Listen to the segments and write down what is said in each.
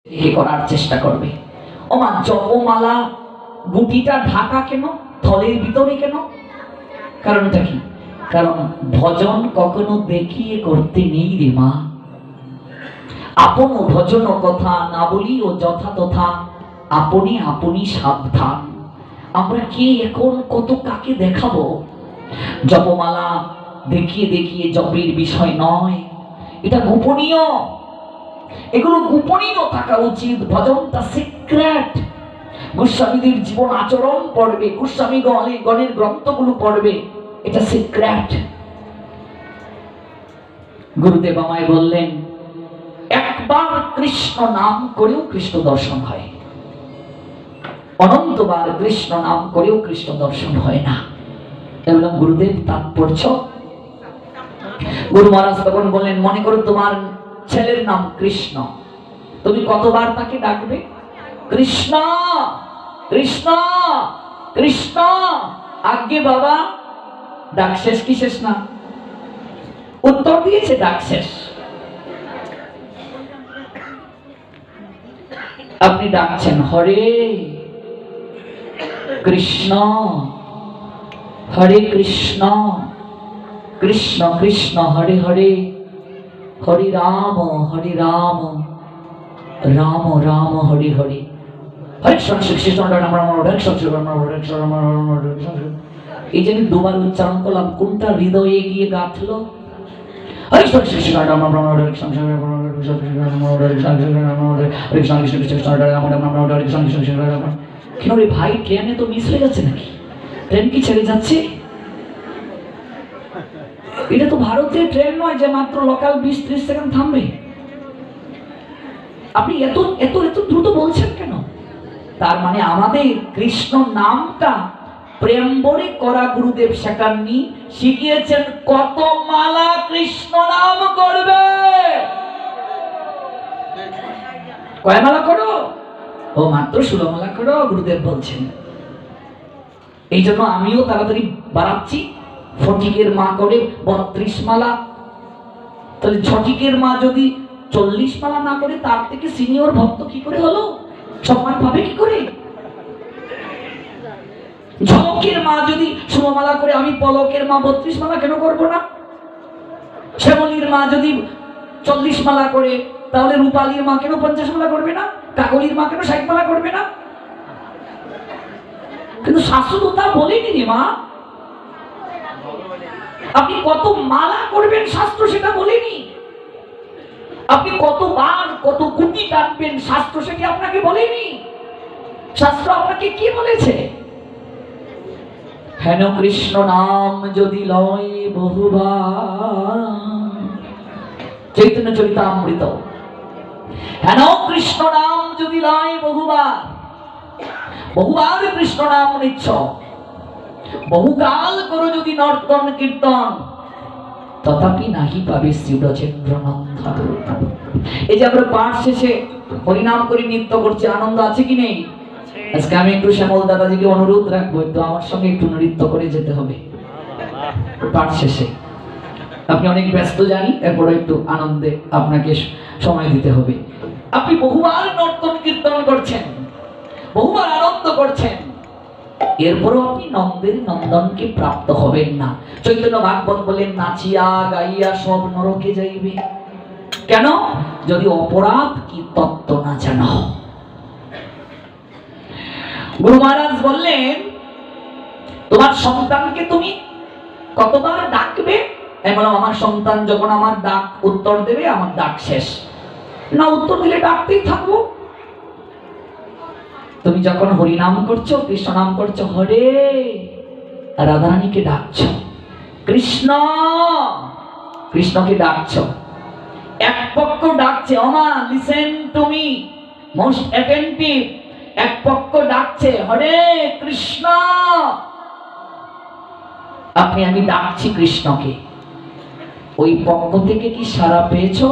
করার চেষ্টা করবে। ওমা জপমালা গুটিটা ঢাকা কেন, থলের ভিতরে কেন? কারণটা কি? কারণ ভজন কখনো দেখিয়ে করতে নেই রে মা। আপন ভজন কথা না বলি ও যথা তথা আপনি আপনি সাবধান। আমরা কে এখন কত কাকে দেখাবো? জপমালা দেখিয়ে দেখিয়ে জপের বিষয় নয়, এটা গোপনীয়। এগুলো গোপনীয় থাকা উচিত। ভজনটা সিক্রেট। গোস্বামীদের জীবন আচরণ পড়বে, গোস্বামী গণের গ্রন্থগুলো পড়বে, এটা সিক্রেট। গুরুদেব আমায় বললেন, একবার কৃষ্ণ নাম করেও কৃষ্ণ দর্শন হয়, অনন্তবার কৃষ্ণ নাম করেও কৃষ্ণ দর্শন হয় না। বললাম গুরুদেব তাৎপর্য? গুরু মহারাজ তখন বললেন, মনে করো তোমার ছেলের নাম কৃষ্ণ, তুমি কতবার তাকে ডাকবে? কৃষ্ণ কৃষ্ণ কৃষ্ণ। আজ্ঞে বাবা। ডাক শেষ কি শেষ না? উত্তর দিয়েছে ডাক শেষ। আপনি ডাকছেন হরে কৃষ্ণ হরে কৃষ্ণ কৃষ্ণ কৃষ্ণ হরে হরে, হরে রাম রাম রাম হরে হরে, এই যে আমি দুবার উচ্চারণ করলাম, কোনটা হৃদয়ে গিয়ে গাঁথলো? কেন রে ভাই, ট্রেনে তো মিস হয়ে যাচ্ছে নাকি? ট্রেন কি ছেড়ে যাচ্ছে? এটা তো ভারতের ট্রেন নয় যে মাত্র লোকাল 20-30 সেকেন্ড থামবে। আপনি এত এত এত দ্রুত বলছেন কেন? তার মানে আমাদের কৃষ্ণ নামটা প্রেম বরে করা গুরুদেব শেখাননি, শিখিয়েছেন কত মালা কৃষ্ণ নাম করবে। কয় মালা করো? ও মাত্র 16 মালা করো, গুরুদেব বলছেন। এই জন্য আমিও তাড়াতাড়ি বাড়াচ্ছি। ফটিকের মা করে 32 মালা, তাহলে ছটিকের মা যদি 40 মালা না করে, তার থেকে সিনিয়র ভক্ত কি করে হলো? সম্মান পাবে কি করে? ঝলকের মা যদি 16 মালা করে, আমি পলকের মা 32 মালা কেন করবো না? শ্যামলীর মা যদি 40 মালা করে, তাহলে রূপালীর মা কেন 50 মালা করবে না? কাকলির মা কেন 60 মালা করবে না? কিন্তু শাস্ত্র তো তা বলেনি রে মা। আপনি কত মালা করবেন শাস্ত্র সেটা বলেনি। আপনি কতবার কত গুটি টানবেন শাস্ত্র সেটি আপনাকে বলেনি। শাস্ত্র আপনাকে কি বলেছে? হেন কৃষ্ণ নাম যদি লয় বহুবার, চৈতন্য চরিতামৃত। হেন কৃষ্ণ নাম যদি লয় বহুবার, বহুবার কৃষ্ণ নাম নিচ্ছ, বহুকাল করো যদি নর্তন কীর্তন, তথাপি নাহি পাবে শ্রীব্রজেন্দ্র নন্দন। এই যে আমরা পাঠ শেষে হরিনাম করে নৃত্য করছি, আনন্দ আছে কি নেই? আজকে আমি একটু শ্যামল দাদাজিকে অনুরোধ রাখবো, একটু আমার সঙ্গে একটু নৃত্য করে যেতে হবে পাঠ শেষে। আপনি অনেক ব্যস্ত জানি, এরপরে একটু আনন্দে আপনাকে সময় দিতে হবে। আপনি বহুবার নর্তন কীর্তন করছেন, বহুবার আনন্দ করছেন, এরপরও আপনি নন্দের নন্দনকে প্রাপ্ত হবেন না। চৈতন্য ভাগবত বলেন, নাচিয়া গাইয়া সব নরকে যাইবে। কেন? যদি অপরাধ কি তত্ত্ব না জানো। গুরু মহারাজ বললেন, তোমার সন্তানকে তুমি কতবার ডাকবে? আমি বললাম, আমার সন্তান যখন আমার ডাক উত্তর দেবে, আমার ডাক শেষ। না উত্তর দিলে ডাকতেই থাকবো। তুমি যখন হরিনাম করছো, কৃষ্ণ নাম করছো, হরে রাধারানীকে ডাকছো, কৃষ্ণ কৃষ্ণকে ডাকছো। এক পক্ষ ডাকছে, ওমা listen to me, most attentive. এক পক্ষ ডাকছে হরে কৃষ্ণ, আপনি আমি ডাকছি কৃষ্ণকে। ওই পক্ষ থেকে কি সাড়া পেয়েছো?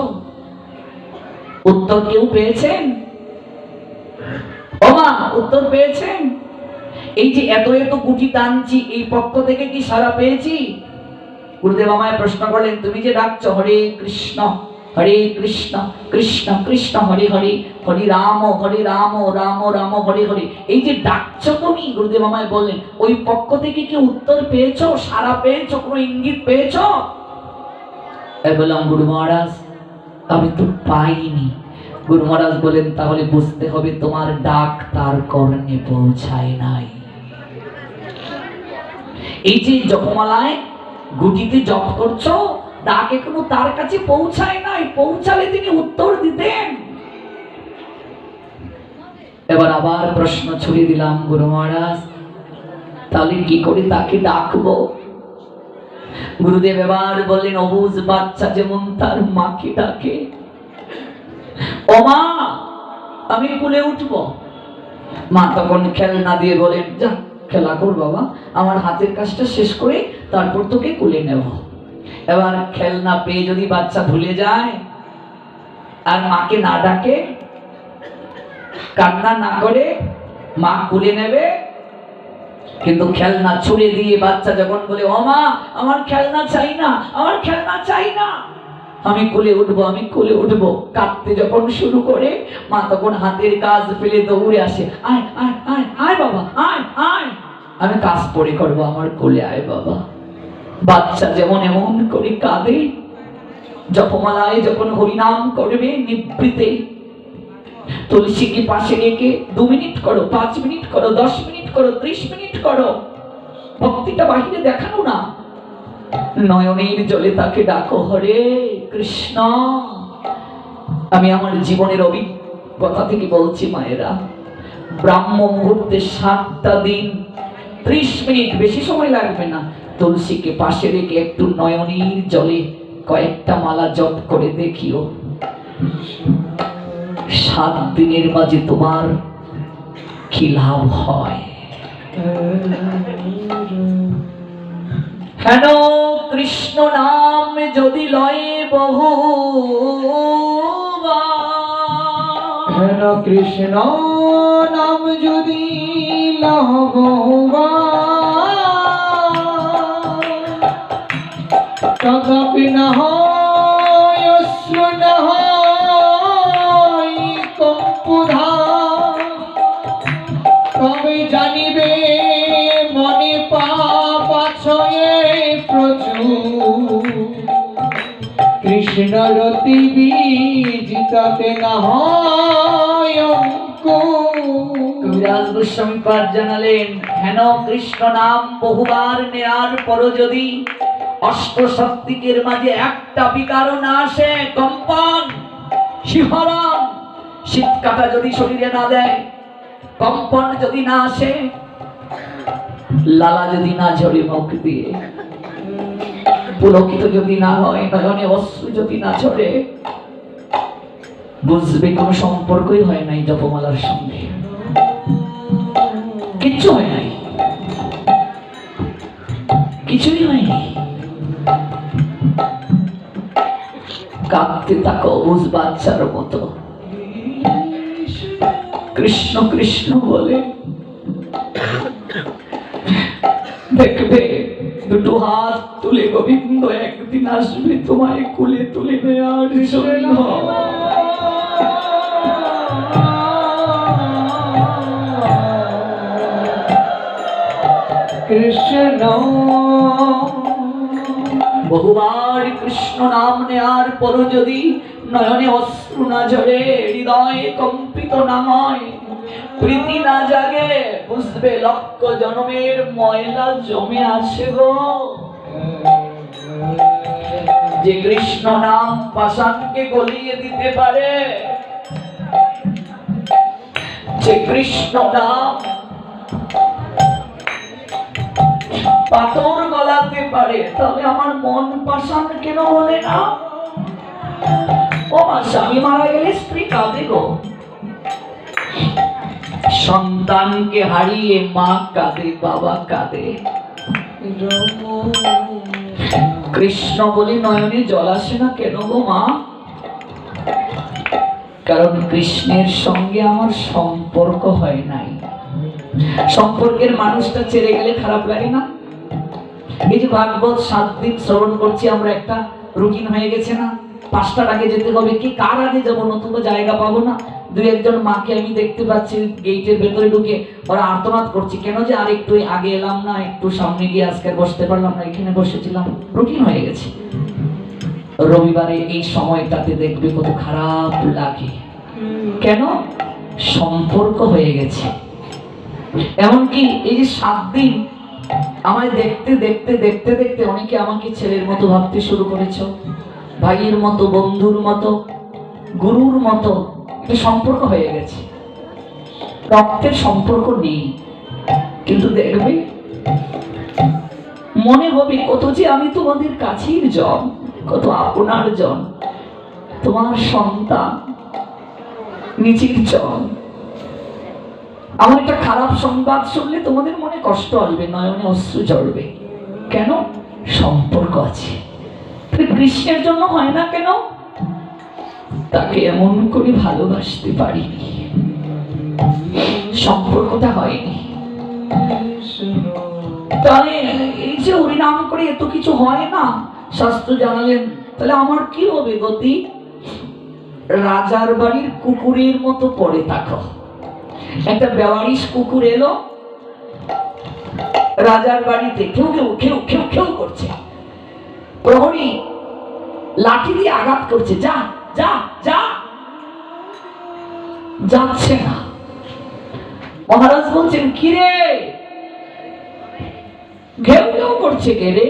উত্তর কেউ পেয়েছেন? ওমা উত্তর পেয়েছেন? এই যে এত এত গুটি টানছি, এই পক্ষ থেকে কি সাড়া পেয়েছি? গুরুদেব আমায় প্রশ্ন করলেন, তুমি যে ডাকছো হরে কৃষ্ণ, হরে কৃষ্ণ কৃষ্ণ কৃষ্ণ হরে হরে, হরে রাম রাম রাম হরে হরে। এই যে ডাকছো তুমি, গুরুদেব আমায় বললেন, ওই পক্ষ থেকে কি উত্তর পেয়েছো, সাড়া পেয়েছো, কোনো ইঙ্গিত পেয়েছো? বললাম গুরু মহারাজ আমি তো পাইনি। গুরু মহারাজ বলেন তাহলে বুঝতে হবে তোমার ডাক তার কর্ণে পৌঁছায় নাই। এই যে জপমালায় গুটিতে জপ করছো, ডাক এখনো তার কাছে পৌঁছায় নাই, পৌঁছালে তিনি উত্তর দিতেন। এবার আবার প্রশ্ন ছুড়ে দিলাম, গুরু মহারাজ তাহলে কি করে তাকে ডাকবো? গুরুদেব এবার বললেন, অবুঝ বাচ্চা যেমন তার মাকে ডাকে, ও মা আমি কুলে উঠবো। মা তখন খেলনা দিয়ে বলেন, যা খেলা কর বাবা, আমার হাতের কাজটা শেষ করে তারপর তোকে কুলে নেব। এবার খেলনা পেয়ে যদি বাচ্চা ভুলে যায় আর মাকে না ডাকে, কান্না না করে, মা কুলে নেবে। কিন্তু খেলনা ছুড়ে দিয়ে বাচ্চা যখন বলে, ও মা আমার খেলনা চাই না, আমার খেলনা চাই না, আমি কোলে উঠবো, আমি কোলে উঠবো, কাঁদতে যখন শুরু করে, মা তখন হাতের কাজ ফেলে দৌড়ে আসে, আয় আয় আয় আয় বাবা, আয় আয়, আমি কাজ পরে করবো, আমার কোলে আয় বাবা। বাচ্চা যেমন এমন করে কাঁদে, জপমালায় যখন হরিনাম করবে নিবৃতে, তুলসীকে পাশে রেখে 2 মিনিট করো, 5 মিনিট করো, 10 মিনিট করো, 30 মিনিট করো, ভক্তিটা বাহিরে দেখানো না, নয়নের জলে তাকে ডাকো, হরে কৃষ্ণ। আমি আমার জীবনের অভিজ্ঞতা থেকে বলছি মায়েরা, ব্রাহ্ম মুহূর্তে 7টা দিন 30 মিনিট, বেশি সময় লাগবে না, তুলসীকে পাশে রেখে একটু নয়নের জলে কয়েকটা মালা জপ করে দেখিও, 7 দিনের মাঝে তোমার কি লাভ হয়। হেন কৃষ্ণ নাম যদি লয়ে বহু, হেন কৃষ্ণ নাম যদি লহ তথাপি না হয় অশ্রু না হয় কম্পুধা, তবে জানিবে মনে পাপ আছে প্রচুর, কৃষ্ণ রতি বীজিতাতে না হয় কবিরাজ গোস্বামী পাঠ জানালেন, হেন কৃষ্ণ নাম বহুবার নেয়ার পর যদি অষ্টশক্তিকের মাঝে একটা বিকারও না আসে, কম্পন শিহরণ শীত কাটা যদি শরীরে না দেয়, কম্পন যদি না আসে, লালা যদি না ঝরে মুখ দিয়ে, পুলকিত যদি না হয়, নয়নে অশ্রু যদি না ঝরে, বুঝবে কোনো সম্পর্কই হয় নাই জপমালার সঙ্গে, কিচ্ছু হয় নাই, কিছুই হয়নি। কাঁদতে থাকো অবুঝ বাচ্চার মতো, কৃষ্ণ কৃষ্ণ বলে, দেখবে দুটো হাত তুলে গোবিন্দ একদিন আসবে তোমায় কোলে তুলে নেওয়ার জন্য। কৃষ্ণ বহুবার কৃষ্ণ নাম নেয়ার পর যদি নয়নে অশ্রু না ঝরে, হৃদয়ে কম্পিত না হয়, প্রীতি না জাগে, বুঝবে লক্ষ জন্মের ময়লা জমে আছে গো। যে কৃষ্ণ নাম পাষাণকে গলিয়ে দিতে পারে, যে কৃষ্ণ নাম পাথর গলাতে পারে, তাহলে আমার মন পাষাণ কেন বলে না? ও মা, স্বামী মারা গেলে স্ত্রী কাঁদে গো, সন্তানকে হারিয়ে মা কাঁদে, বাবা কাঁদে, কৃষ্ণ বলে নয়নে জল আসে না কেন গো মা? কারণ কৃষ্ণের সঙ্গে আমার সম্পর্ক হয় নাই। সম্পর্কের মানুষটা ছেড়ে গেলে খারাপ লাগে না? এই যে ভাগবত 7 দিন শ্রবণ করছি আমরা, একটা রুটিন হয়ে গেছে না? 5টার আগে যেতে হবে, কি কার আগে যাবো, নতুবা জায়গা পাবো না। দুই একজন মাকে আমি দেখতে পাচ্ছি গেটের ভেতরে ঢুকে ওরা আর্তনাদ করছে, কেন যে আর একটু আগে এলাম না, একটু সামনে গিয়ে আজকে বসতে পারলাম না, এখানে বসেছিলাম, রুটিন হয়ে গেছে। রবিবারে এই সময়টাতে দেখবে কত খারাপ লাগে, কেন? সম্পর্ক হয়ে গেছে। এমনকি এই যে 7 দিন আমায় দেখতে দেখতে দেখতে দেখতে অনেকে আমাকে ছেলের মতো ভাবতে শুরু করেছো, ভাইয়ের মতো, বন্ধুর মতো, গুরুর মতো। একটা সম্পর্ক হয়ে গেছে, রক্তের সম্পর্ক নেই, কিন্তু দেখবে মনে হবে কত যে আমি তোমাদের কাছের জন, কত আপনার জন, তোমার সন্তান, নিজের জন। আমার একটা খারাপ সংবাদ শুনলে তোমাদের মনে কষ্ট আসবে, নয়নে অশ্রু ঝরবে, কেন? সম্পর্ক আছে। কৃষ্ণের জন্য হয় না কেন? তাকে এমন করে ভালোবাসতে পারিনি, সম্পর্কটা হয়নি। তাহলে এই যে হরিনাম করে এত কিছু হয় না, শাস্ত্র জানালেন, তাহলে আমার কি হবে গতি? রাজার বাড়ির কুকুরের মতো পড়ে থাকো। একটা বেওয়ারিশ কুকুর এলো রাজার বাড়িতে, কেউ কেউ কেউ কেউ কেউ করছে, প্রহরী লাঠি দিয়ে আঘাত করছে, যা যা যা, যাচ্ছে না। মহারাজ বলছেন, কি রে, ঘেউ ঘেউ করছে কে রে?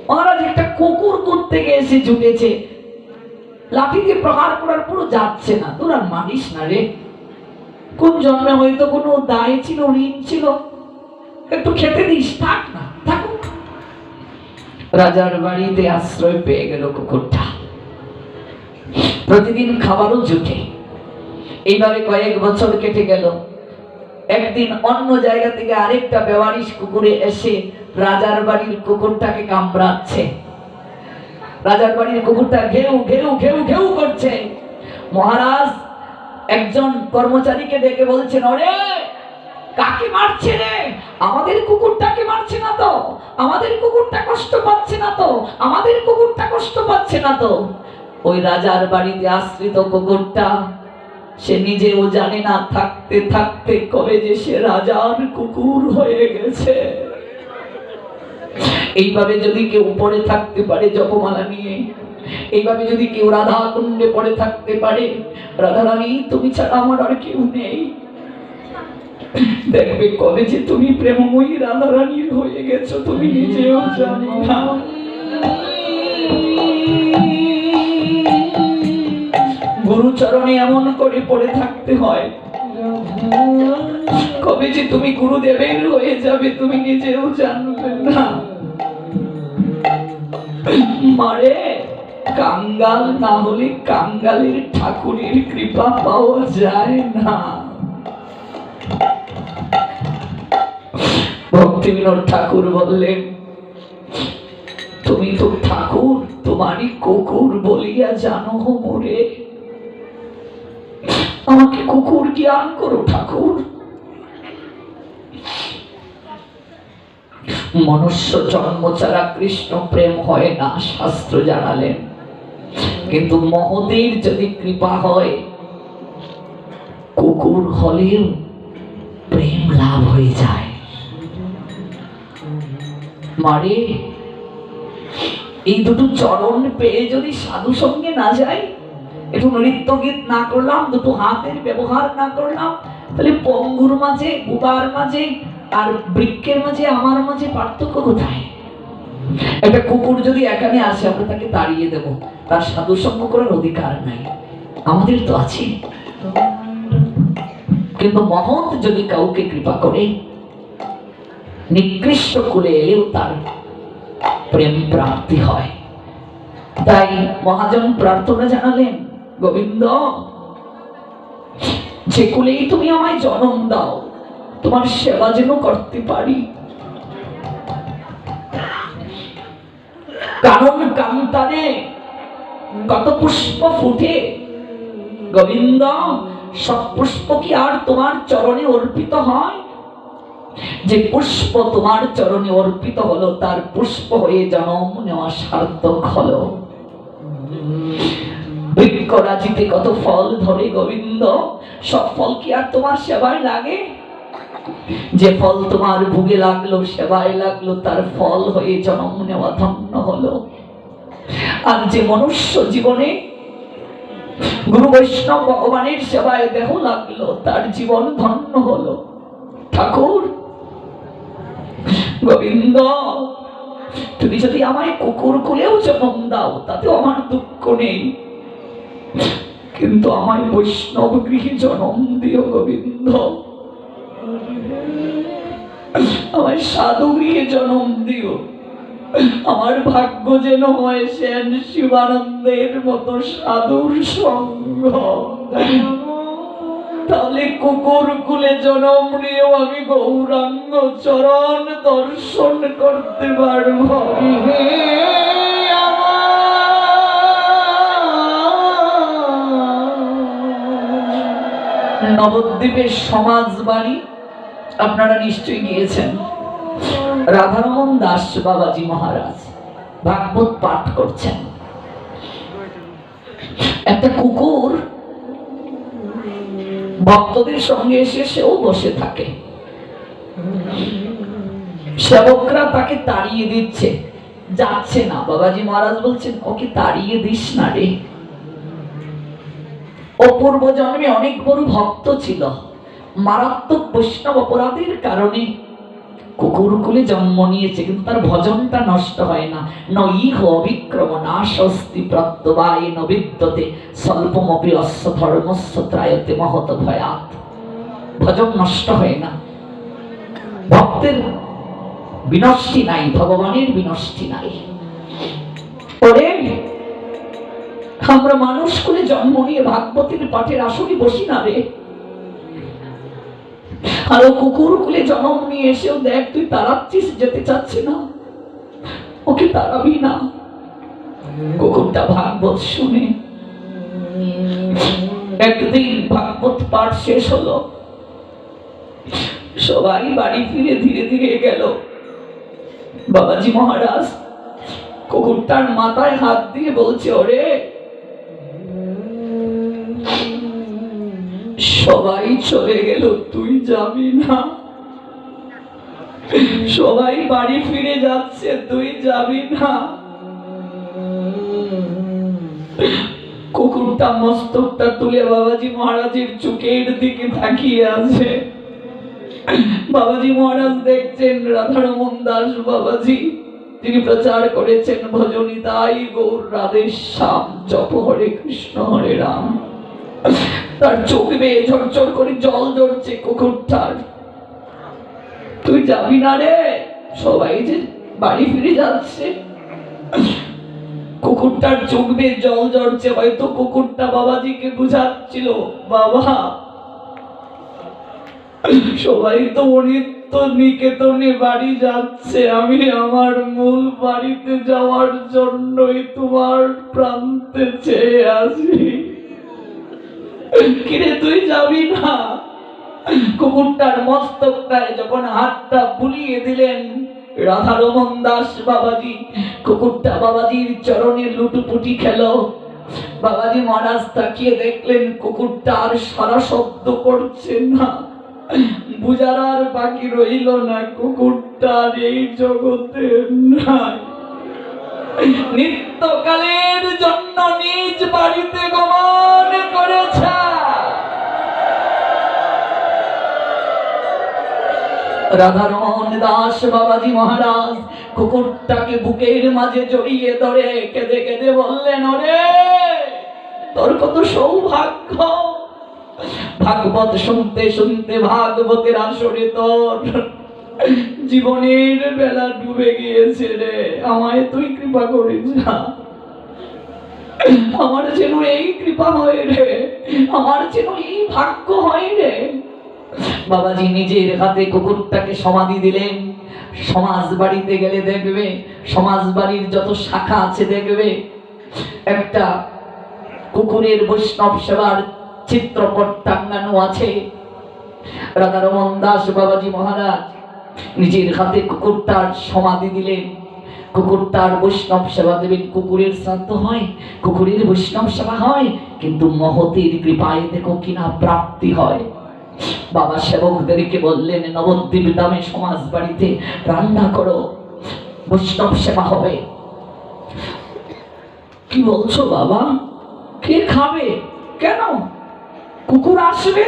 মহারাজ, একটা কুকুর কোত্থেকে এসে জুটেছে, লাঠি দিয়ে প্রহার করার পুরো যাচ্ছে না, তোর আর মানিস না রে। কোন জন্মে হয়তো কোনো দায় ছিল, ঋণ ছিল, একটু খেতে দিস, থাক না, থাকুক। রাজার বাড়িতে আশ্রয় পেয়ে গেল কুকুরটা, প্রতিদিন খাবারও জুটে। এইভাবে কয়েক বছর কেটে গেল। একদিন অন্য জায়গা থেকে আরেকটা বেওয়ারিশ কুকুরে এসে রাজার বাড়ির কুকুরটাকে কামড়াচ্ছে। রাজার বাড়ির কুকুরটা ঘেউ ঘেউ ঘেউ ঘেউ করছে। মহারাজ একজন কর্মচারীকে ডেকে বলছেন, ওরে কাকে মারছে রে? আমাদের কুকুরটাকে মারছে না তো, আমাদের কুকুরটা কষ্ট পাচ্ছে না তো, আমাদের কুকুরটা কষ্ট পাচ্ছে না তো। ওই রাজার বাড়িতে আশ্রিত কুকুরটা সে নিজেও জানে না, থাকতে থাকতে কবে যে সে রাজার কুকুর হয়ে গেছে। এইভাবে যদি কেউ পড়ে থাকতে পারে জপমালা নিয়ে, এইভাবে যদি কেউ রাধা কুণ্ডে পড়ে থাকতে পারে, রাধারানী তুমি ছাড়া আমার আর কেউ নেই, দেখবে কবে যে তুমি প্রেমময়ী রাধারানীর হয়ে গেছো তুমি নিজেও জানো না। গুরু চরণে এমন করে পড়ে থাকতে হয়, কবে যে তুমি গুরুদেবের হয়ে যাবে তুমি নিজেও জানবে না। মারে, কাঙ্গাল না হলে কাঙ্গালের ঠাকুরের কৃপা পাওয়া যায় না। ভক্তিবিনোদ ঠাকুর বললেন, তুমি তো ঠাকুর তোমারই কুকুর বলিয়া জানো মোরে, আমাকে কুকুর জ্ঞান করো ঠাকুর। মনুষ্য জন্ম ছাড়া কৃষ্ণ প্রেম হয় না, শাস্ত্র জানালেন, কিন্তু মহতের যদি কৃপা হয় কুকুর হলেও প্রেম লাভ হয়ে যায়। মারে, এই দুটো চরণ পেয়ে যদি সাধু সঙ্গে না যাই, একটু নৃত্য গীত না করলাম, দুটো হাতের ব্যবহার না করলাম, তাহলে পঙ্গুর মাঝে, বুবার মাঝে আর বৃক্ষের মাঝে আমার মাঝে পার্থক্য কোথায়? একটা কুকুর যদি এখানে আসে আমরা তাকে তাড়িয়ে দেব, তার সাধু সঙ্গ করার অধিকার নাই, আমাদের তো আছে। কিন্তু মহৎ যদি কাউকে কৃপা করে, নিকৃষ্ট কুলে এলেও তার প্রেম প্রাপ্তি হয়। তাই মহাজন প্রার্থনা জানালেন, গোবিন্দ যে কুলেই তুমি আমায় জন্ম দাও, তোমার সেবা যেন করতে পারি। কারণ কান্তারে কত পুষ্প ফুটে, গোবিন্দ সব পুষ্প কি আর তোমার চরণে অর্পিত হয়? যে পুষ্প তোমার চরণে অর্পিত হলো তার পুষ্প হয়ে জন্ম নেওয়া সার্থক হলো। বৃক্ষরাজিতে কত ফল ধরে গোবিন্দ, সব ফল কি আর তোমার সেবায় লাগে? যে ফল তোমার ভোগে লাগলো, সেবায় লাগলো, তার ফল হয়ে জন্ম নেওয়া ধন্য হলো। আর যে মনুষ্য জীবনে গুরু বৈষ্ণব ভগবানের সেবায় দেহ লাগলো, তার জীবন ধন্য হলো। ঠাকুর গোবিন্দ, তুমি যদি আমায় কুকুর কুলেও জন্ম দাও তাতেও আমার দুঃখ নেই, কিন্তু আমায় বৈষ্ণব গৃহে জন্ম দিও গোবিন্দ। আমায় সাধু গৃহে জন্ম দিও। আমার ভাগ্য যেন হয় সেন শিবানন্দের মতো সাধুর সঙ্গ, তাহলে কুকুর কুলে জন্ম নিয়েও আমি গৌরাঙ্গ চরণ দর্শন করতে পারব। নবদ্বীপের সমাজ বাড়ি আপনারা নিশ্চয়ই গিয়েছেন। রাধারমন দাস বাবাজি মহারাজ ভাগবত পাঠ করছেন। একটা কুকুর ভক্তদের সঙ্গে এসে সেও বসে থাকে। সেবকরা তাকে তাড়িয়ে দিচ্ছে, যাচ্ছে না। বাবাজি মহারাজ বলছেন, ওকে তাড়িয়ে দিস না রে, ও পূর্ব জন্মে অনেক বড় ভক্ত ছিল, মারাত্মক বৈষ্ণব অপরাধের কারণে কুকুর কুলে জন্ম নিয়েছে, কিন্তু তার ভজনটা নষ্ট হয় না। নইহ অবিক্রম নাশস্তি প্রত্যবায় নবিদ্যতে স্বল্পমপি অস্য ধর্মস্য ত্রায়তে মহত ভয়াৎ। ভজন নষ্ট হয় না, ভক্তের বিনষ্টি নাই, ভগবানের বিনষ্টি নাই। পরে আমরা মানুষ কুলে জন্ম নিয়ে ভাগবতের পাঠের আসরে বসি না রে, আর ও কুকুর কুলে জন্ম নিয়ে এসেও দেখ তুই তাড়াচ্ছিস, যেতে চাচ্ছে না, ওকে তাড়াবি না। কুকুরটা ভাগবত শুনে, একদিন ভাগবত পাঠ শেষ হলো, সবাই বাড়ি ফিরে ধীরে ধীরে গেল। বাবাজি মহারাজ কুকুরটার মাথায় হাত দিয়ে বলছে, ওরে সবাই চলে গেল, তুই যাবি না, সবাই বাড়ি ফিরে যাচ্ছে, তুই যাবি না। কুকুরটা মস্তকটা তুলে বাবাজি মহারাজের চোখের দিকে তাকিয়ে আছে। বাবাজি মহারাজ দেখছেন রাধারমন দাস বাবাজি, তিনি প্রচার করেছেন ভজনিতাই গৌর রাধে শ্যাম, জপ হরে কৃষ্ণ হরে রাম। তার চোখ বেয়ে ঝরঝর করে জল ঝরছে কুকুরটার। তুই যাবি না রে, সবাই যে বাড়ি ফিরে যাচ্ছে। কুকুরটার চোখ বেয়ে জল ঝরছে, হয়তো কুকুরটা বাবাজিকে বুঝাচ্ছিল, বাবা সবাই তো অনিত্য নিকেতনে বাড়ি যাচ্ছে, আমি আমার মূল বাড়িতে যাওয়ার জন্যই তোমার প্রান্তে চেয়ে আছি, কিরে তুই যাবি না? কুকুরটার মস্তকটায় যখন হাতটা বুলিয়ে দিলেন রাধারমন দাস বাবাজি, কুকুরটা বাবাজির চরণে লুটুপুটি খেল। বাবাজি মহারাজ তাকিয়ে দেখলেন কুকুরটা আর সারা শব্দ করছে না। বুঝার আর বাকি রইল না, কুকুরটার এই জগতে নাই, নিত্যকালের জন্য নিজ বাড়িতে গমন করেছে। রাধারমন দাস বাবাজি মহারাজ কুকুরটাকে বুকের মাঝে জড়িয়ে ধরে কেঁদে কেঁদে বললেন, ওরে তোর কত সৌভাগ্য, ভাগবত শুনতে শুনতে ভাগবতের আসরে তোর জীবনের বেলা ডুবে গিয়েছে রে, আমায় তুই কৃপা করিস না, আমার যেন এই কৃপা হয় রে, আমার যেন এই ভাগ্য হয় রে। বাবাজি নিজের হাতে কুকুরটাকে সমাধি দিলেন। সমাজ বাড়িতে গেলে দেখবে, সমাজ বাড়ির যত শাখা আছে দেখবে একটা কুকুরের বৈষ্ণব সেবার চিত্রপট টাঙ্গানো আছে। রাধারমন দাস বাবাজি মহারাজ নিজের হাতে কুকুরটার সমাধি দিলেন। কুকুরটার বৈষ্ণব সেবা দেবেন, কুকুরের শ্রাদ্ধ হয়, কুকুরের বৈষ্ণব সেবা হয়, কিন্তু মহতের কৃপায় দেখো কিনা প্রাপ্তি হয়। বাবা সেবকদেরকে বললেন, নবদ্বীপ দামে সমাজ বাড়িতে রান্না করো, বৈষ্ণব সেবা হবে। কি বলছো বাবা? কে খাবে? কেন? কুকুর আসবে?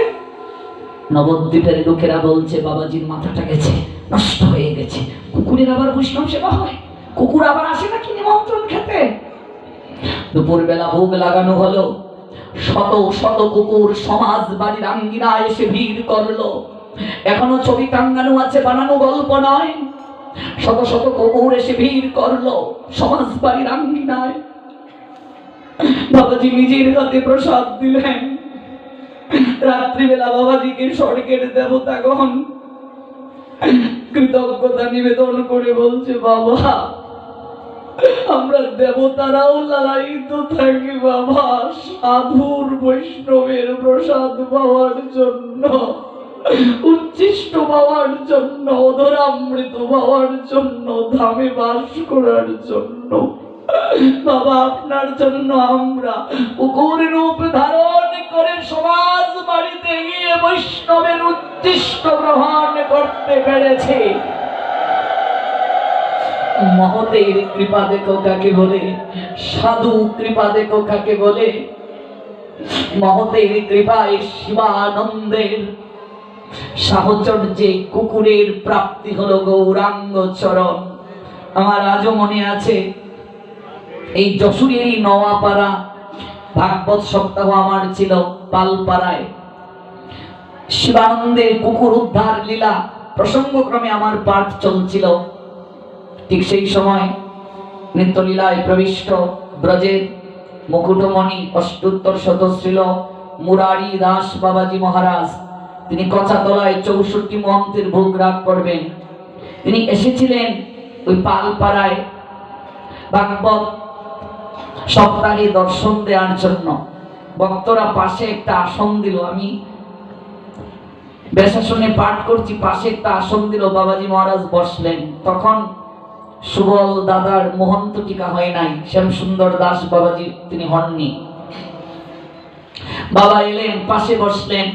নবদ্বীপের লোকেরা বলছে বাবাজির মাথাটা গেছে, নষ্ট হয়ে গেছে, কুকুরের আবার বৈষ্ণব সেবা হয়? কুকুর আবার আসে নাকি নিমন্ত্রণ খেতে? দুপুরবেলা ভোগ লাগানো হলো, শত শত কুকুর সমাজ বাড়ির আঙ্গিনায় এসে ভিড় করলো। এখনো ছবি টাঙ্গানো আছে, বানানো গল্প নয়। শত শত কুকুর এসে ভিড় করলো সমাজ বাড়ির আঙ্গিনায়। বাবাজি নিজের হাতে প্রসাদ দিলেন। রাত্রিবেলা বাবাজিকে স্বর্গের দেবতাগণ কৃতজ্ঞতা নিবেদন করে বলছে, বাবা আমরা দেবতারাও লালায়িত থাকি বাবা সাধুর বৈষ্ণবের প্রসাদ পাওয়ার জন্য, উচ্ছিষ্ট পাওয়ার জন্য, অধরামৃত পাওয়ার জন্য, ধামে বাস করার জন্য। বাবা আপনার জন্য আমরা কুকুর রূপ ধারণ করে সমাজ বাড়িতে গিয়ে বৈষ্ণবের উচ্ছিষ্ট গ্রহণ করতে পেরেছি। মহতের কৃপা দেখো কাকে বলে, সাধু কৃপা দেখো কাকে বলে। মহতের কৃপায় শিবানন্দের সাহচর্যে কুকুরের প্রাপ্তি হলো গৌরাঙ্গ চরণ। আমার আজও মনে আছে, এই যশোরেরই নওয়াপাড়া ভাগবত সপ্তাহ আমার ছিল পালপাড়ায়। শিবানন্দের কুকুর উদ্ধার লীলা প্রসঙ্গক্রমে আমার পাঠ চলছিল। ঠিক সেই সময় নিত্যলীলায় প্রবিষ্ট ব্রজের মুকুটমণি অষ্টোত্তর শতশ্রীল মুরারি দাস বাবাজি মহারাজ, তিনি কচাতলায় 64 মন্ত্রের ভোগ রাগ করবেন। তিনি এসেছিলেন ওই পালপাড়ায় ভাগবত সপ্তাহে দর্শন দেওয়ার জন্য। ভক্তরা পাশে একটা আসন দিল, আমি বেশাসনে পাঠ করছি, পাশে একটা আসন দিল, বাবাজি মহারাজ বসলেন। তখন সুবল দাদার মোহন্ত টিকা হয় নাই, শ্যাম সুন্দর দাস বাবাজি তিনি হননি। বাবা এলেন, পাশে বসলেন।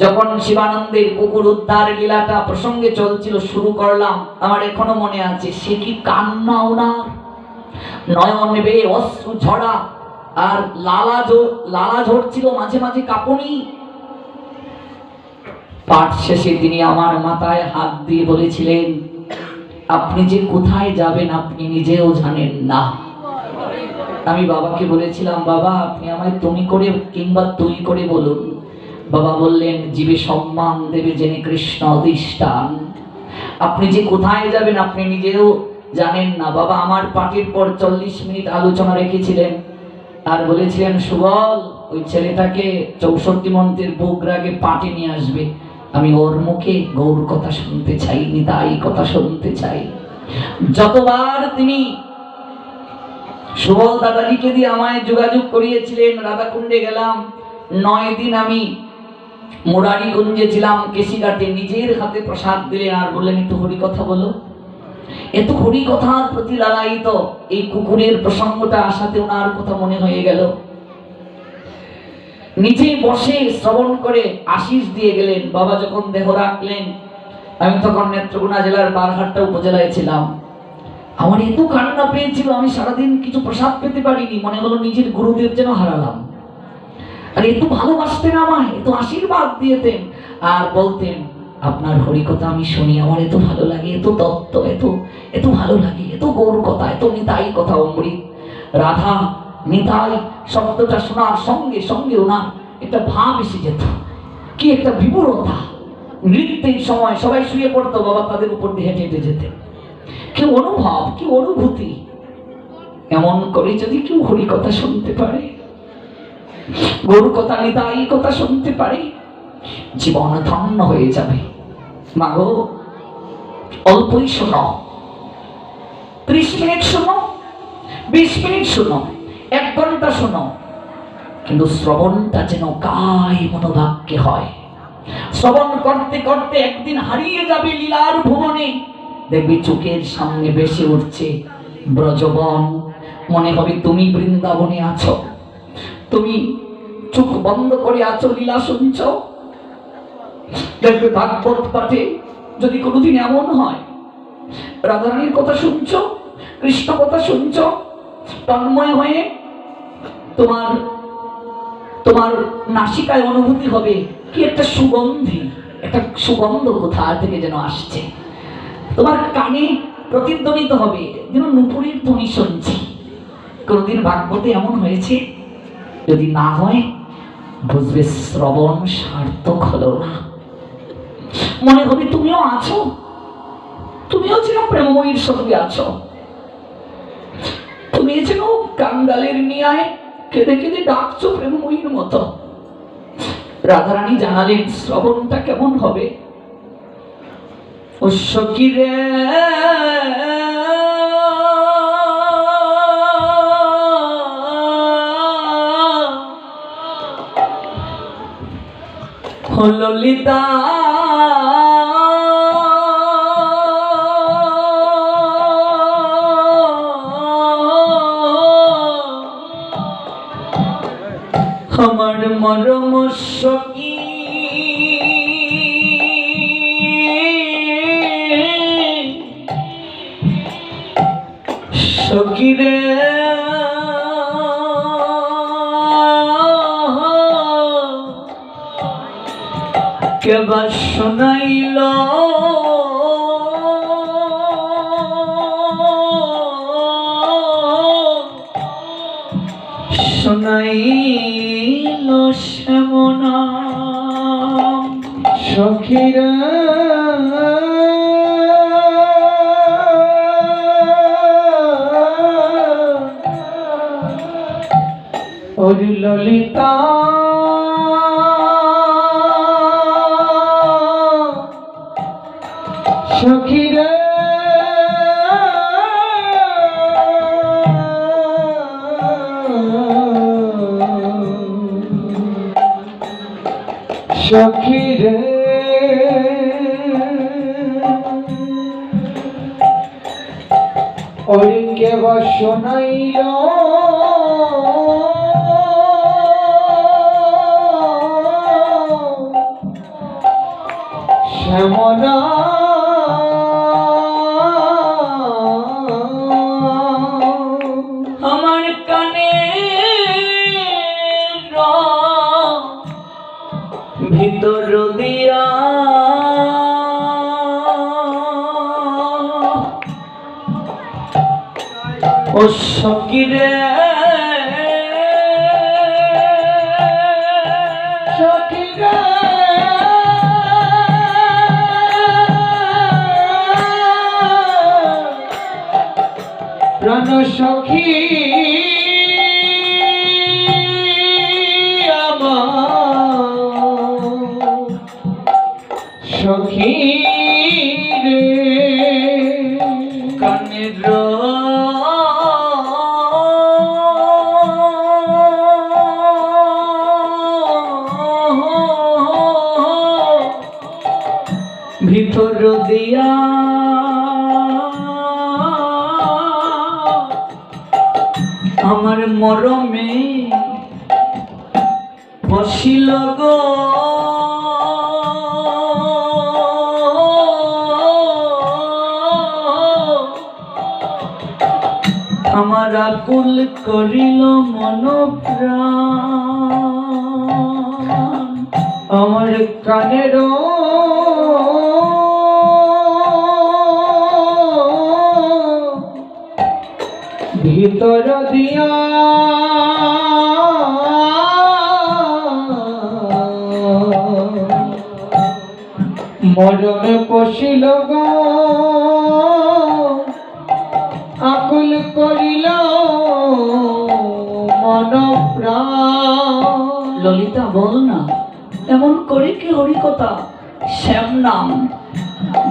যখন শিবানন্দের কুকুর উদ্ধার লীলাটা প্রসঙ্গে চলছিল, শুরু করলাম, আমার এখনো মনে আছে সে কি কান্না ওনার, নয়ন বেয়ে অশ্রু ঝরা, আর লালা ঝরছিল মাঝে মাঝে কাঁপুনি। পাঠ শেষে তিনি আমার মাথায় হাত দিয়ে বলেছিলেন, আপনি যে কোথায় যাবেন আপনি নিজেও জানেন না। আমি বাবাকে বলেছিলাম, বাবা আপনি আমায় তুমি করে কিংবা তুই করে বলুন। বাবা বললেন, জীবে সম্মান দেবে জেনে কৃষ্ণ অধিষ্ঠান। আপনি যে কোথায় যাবেন আপনি নিজেও জানেন না। বাবা আমার পাঠের পর 40 মিনিট আলোচনা রেখেছিলেন, আর বলেছিলেন, সুবল ওই ছেলেটাকে 64 মন্ত্রের ভোগ রাগে পাঠে নিয়ে আসবে। আমি ওর মুখে গৌর কথা শুনতে চাই, নিতাই কথা শুনতে চাই। যতবার তিনি সুবল দাদাজিকে দিয়ে আমায় যোগাযোগ করিয়েছিলেন, রাধাকুণ্ডে গেলাম, 9 দিন আমি মুরারিগঞ্জে ছিলাম, কেশিঘাটে, নিজের হাতে প্রসাদ দিলেন আর বললেন, একটু হরি কথা বলো। এত হরি কথার প্রতি লালায়িত, এই কুকুরের প্রসঙ্গটা আসাতে ওনার কথা মনে হয়ে গেল। নিজে বসে শ্রবণ করে আশীষ দিয়ে গেলেন। বাবা যখন দেহ রাখলেন, আমি তখন নেত্রকোনা জেলার বারহাট্টা উপজেলায় ছিলাম। আমার এত কান্না পেয়েছিল, আমি সারাদিন কিছু প্রসাদ পেতে পারিনি, মনে হলো নিজের গুরুদেব যেন হারালাম। আর এত ভালোবাসতেন আমায়, এত আশীর্বাদ দিয়েতেন, আর বলতেন, আপনার হরি কথা আমি শুনি, আমার এত ভালো লাগে, এত তত্ত্ব, এত ভালো লাগে, এত গৌর কথা, এত নিতাই কথা, অমৃত রাধা নিতাই শব্দটা শোনার সঙ্গে সঙ্গে ওনার একটা ভাব এসে যেত, কি একটা বিপুলতা। নৃত্যের সময় সবাই শুয়ে পড়তো, বাবা তাদের উপর দিয়ে হেঁটে হেঁটে যেতেন। কি অনুভব, কি অনুভূতি। এমন করে যদি কেউ হরি কথা শুনতে পারে, গরু কথা, নিতাই কথা শুনতে পারে, জীবন ধন্য হয়ে যাবে। মাগো অল্পই শোনো, 30 মিনিট শোনো, 20 মিনিট শোনো, 1 ঘন্টা শোনো, কিন্তু শ্রবণটা যেন কায় মনোবাক্যে হয়। শ্রবণ করতে করতে একদিন হারিয়ে যাবে লীলার ভুবনে। দেখবি চোখের সামনে ভেসে উঠছে ব্রজবন, মনে হবে তুমি বৃন্দাবনে আছো, তুমি চোখ বন্ধ করে আছো, লীলা শুনছ। দেখবে ভাগবত পাঠে যদি কোনোদিন এমন হয় রাধারানীর কথা শুনছ, কৃষ্ণ কথা শুনছ, তন্ময় হয়ে তোমার তোমার নাসিকায় অনুভূতি হবে কি একটা সুগন্ধি, একটা সুগন্ধ কোথা থেকে যেন আসছে, তোমার কানে প্রতিধ্বনিত হবে যেন নুপুরের ধ্বনি শুনছি। কোনদিন ভাগবতে এমন হয়েছে? যদি না হয় বুঝবে শ্রবণ সার্থক হলো না। মনে হবে তুমিও আছো, তুমিও যেন প্রেমময়ীর সঙ্গে আছো, তুমি যেন কাঙ্গালের নিয়ায় কেঁদে কেঁদে ডাকছো প্রেমময়ীর মতো। রাধারানী জানালেন শ্রবণটা কেমন হবে। ও সখী রে ললিতা আমার মরম সখী সখী রে কেবা শোনাইল শোনাইল শ্যামনা সখীরা ওরে ললিতা সখীরা সখীরে ওরে কেবা শোনাইল শ্যামনা আমার কানে ভিতর দিয়া ও সখী রে সখীরা প্রাণ সখী আমার সখী রে কানের ভিতর দিয়া আমার মরমে বসিল গো আমার আকুল করিল মন প্রাণ আমার কানের ভিতর দিয়া মরমে পশিল গো আকুল করিল মন প্রাণ ললিতা বল না, এমন করে কি হরিকথা শ্যাম নাম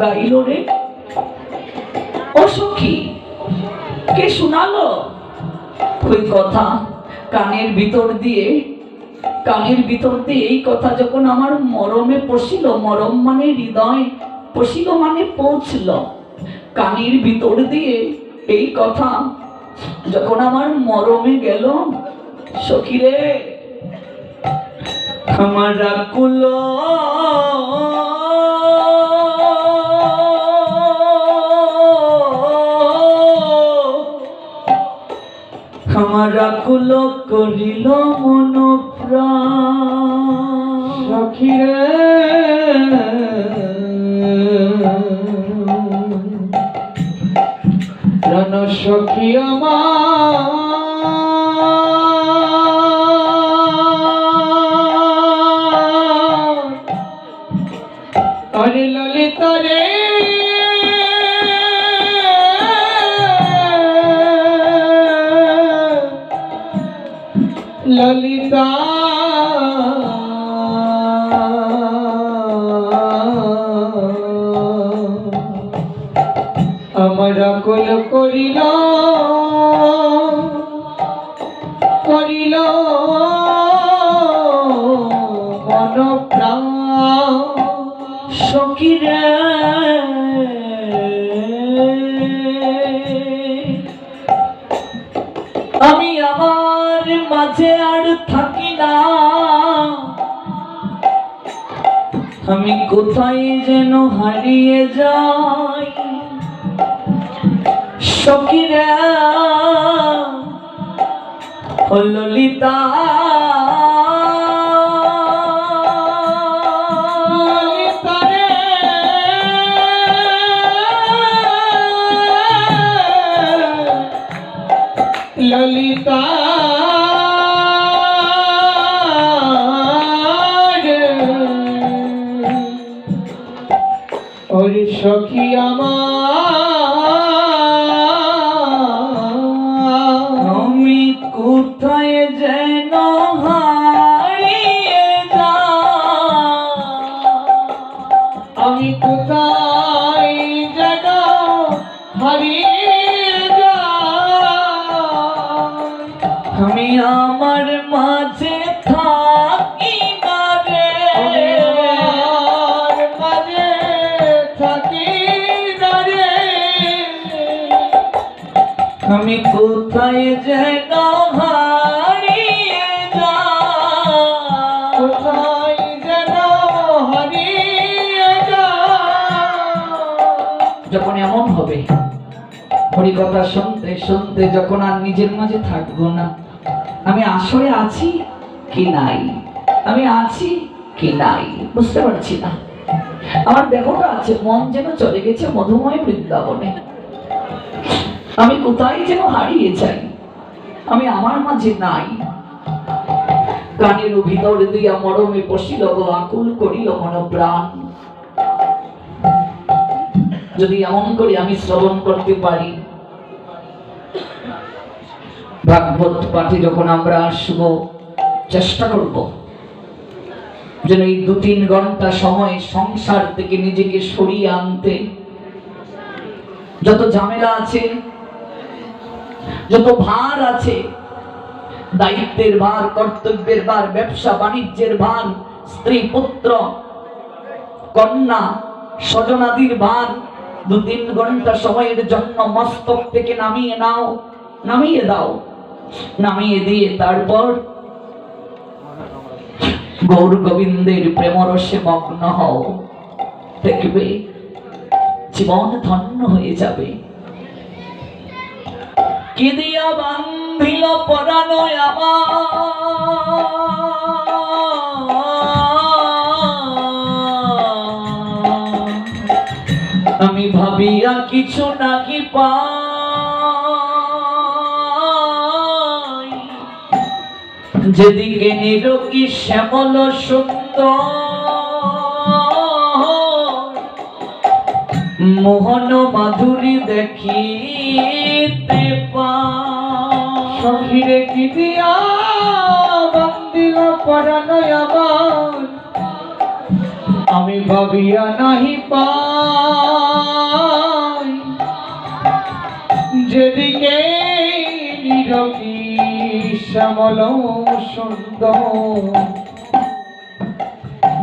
গাইল রে? ও সখী, কে শোনালো ওই কথা? কানের ভিতর দিয়ে এই কথা যখন আমার মরমে পশিল, মরম মানে হৃদয়, পশিল মানে পৌঁছল, কানের ভিতর দিয়ে এই কথা যখন আমার মরমে গেল, সখীরে আমার আকুল আমার আকুল করিল মন প্রাণ। সখীরে প্রাণ সখী আমার, আরে ললিতা রে ললিতা আমার আকুল করিল করিল মন প্রাণ। সখীরে আমি আমার মাঝে আর থাকি না, আমি কোথায় যেন হারিয়ে যাই। সখীরা ও ললিতা ললিতা রে ললিতা রে ওরে সখী আমার, আমি কোথায় যেন হারিয়ে যাই। আমি কোথায় যেন হারিয়ে যাই। আমি আমার মাঝে থাকি না রে, আমি আমার মাঝে থাকি না রে। আমি কোথায় যেন হারিয়ে যাই। কোথায় যেন হারিয়ে যাই। যখন এমন হবে হরিকথা শুনতে শুনতে যখন আর নিজের মাঝে থাকবো না, আমি আসলে আছি কি নাই, আমি আছি কি নাই বুঝতে পারছি না। আমার দেহটা আছে, মন যেন চলে গেছে মধুময় বৃন্দাবনে। আমি কোথায় যেন হারিয়ে যাই, আমি আমার মাঝে নাই। কানের ভিতর দিয়া মরমে পশিল গো আকুল করিল মন প্রাণ। যদি এমন করে আমি শ্রবণ করতে পারি, ভাগবত পাঠে যখন আমরা আসব, চেষ্টা করব যেন এই 2-3 ঘন্টা সময় সংসার থেকে নিজেকে সরিয়ে আনতে। যত ঝামেলা আছে, যত ভার আছে, দায়িত্বের ভার, কর্তব্যের ভার, ব্যবসা বাণিজ্যের ভার, স্ত্রী পুত্র কন্যা স্বজনাদির ভার, 2-3 ঘন্টা সময়ের জন্য মস্তক থেকে নামিয়ে নাও, নামিয়ে দাও। নামিয়ে দিয়ে তারপর গৌর গোবিন্দের প্রেমরসে মগ্ন হও, দেখবে জীবন ধন্য হয়ে যাবে। কি দিয়া বান্ধিল পরাণ আমার, আমি ভাবিয়া কিছু নাকি পাই। যেদিকে নিরকি শ্যামল সুন্দর, মোহন মাধুরী দেখিতে পাই। সখীরে কি দিয়া বান্ধিল পরাণ আমার, আমি ভাবিয়া নাহি পাই। যেদিকে নিরকি শ্যামল সুন্দর,